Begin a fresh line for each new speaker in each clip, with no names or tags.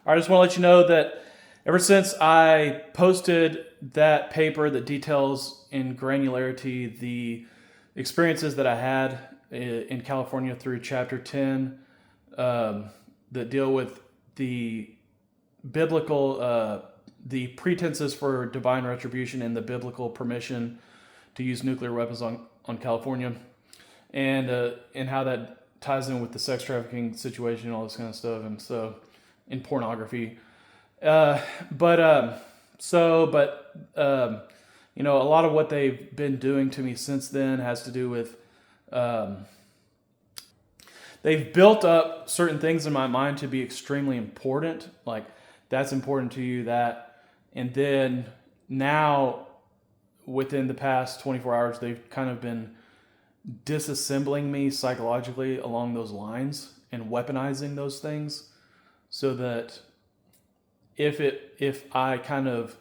I just want to let you know that ever since I posted that paper that details in granularity the experiences that I had in California through Chapter 10, that deal with the biblical, the pretenses for divine retribution and the biblical permission to use nuclear weapons on California, and how that ties in with the sex trafficking situation and all this kind of stuff, and so in pornography. But you know, a lot of what they've been doing to me since then has to do with they've built up certain things in my mind to be extremely important. Like, that's important to you, that, and then now within the past 24 hours, they've kind of been disassembling me psychologically along those lines and weaponizing those things, so that if I kind of,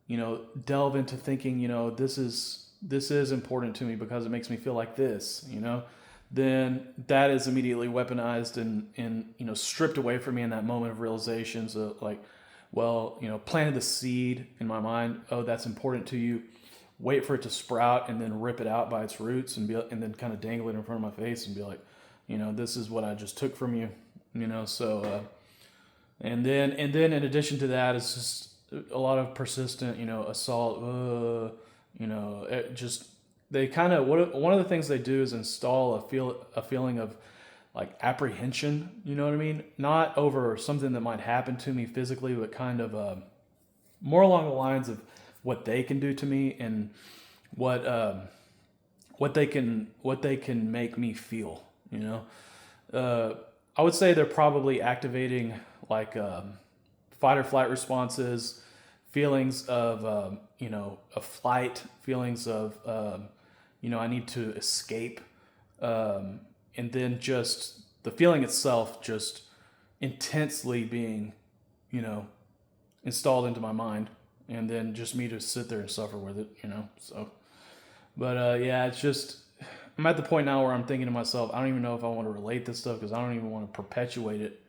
you know, delve into thinking, you know, this is important to me because it makes me feel like this, you know, then that is immediately weaponized and you know, stripped away from me in that moment of realization. So like, well, you know, planted the seed in my mind. Oh, that's important to you. Wait for it to sprout and then rip it out by its roots and then kind of dangle it in front of my face and be like, you know, this is what I just took from you, you know. So and then in addition to that, it's just a lot of persistent, you know, assault. You know, just they kind of one of the things they do is install a feeling of like apprehension. You know what I mean? Not over something that might happen to me physically, but kind of more along the lines of what they can do to me and what they can make me feel. You know, I would say they're probably activating like fight or flight responses, feelings of you know, of flight, feelings of you know, I need to escape, and then just the feeling itself just intensely being, you know, installed into my mind, and then just me to sit there and suffer with it, you know. So, but yeah, it's just I'm at the point now where I'm thinking to myself, I don't even know if I want to relate this stuff because I don't even want to perpetuate it.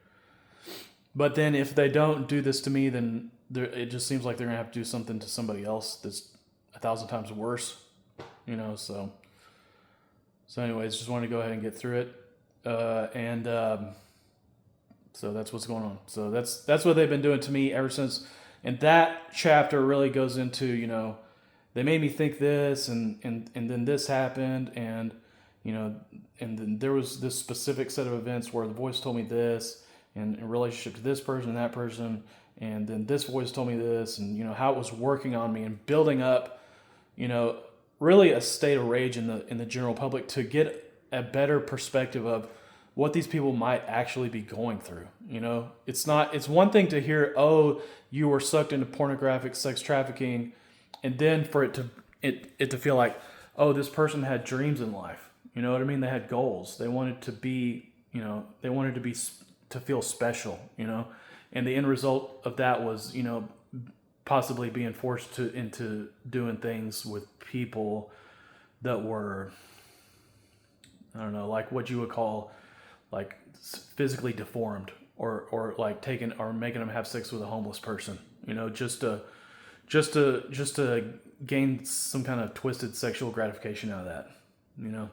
But then if they don't do this to me, then it just seems like they're gonna have to do something to somebody else that's 1,000 times worse, you know. So anyways, just wanted to go ahead and get through it, and so that's what's going on. So that's what they've been doing to me ever since. And that chapter really goes into, you know, they made me think this, and then this happened, and you know, and then there was this specific set of events where the voice told me this, and in relationship to this person and that person, and then this voice told me this, and you know, how it was working on me and building up, you know, really a state of rage in the general public to get a better perspective of what these people might actually be going through. You know, it's one thing to hear, oh, you were sucked into pornographic sex trafficking, and then for it to feel like, oh, this person had dreams in life. You know what I mean? They had goals. They wanted to be, you know, to feel special, you know, and the end result of that was, you know, possibly being forced into doing things with people that were, I don't know, like what you would call like physically deformed, or like taking or making them have sex with a homeless person, you know, just to gain some kind of twisted sexual gratification out of that, you know.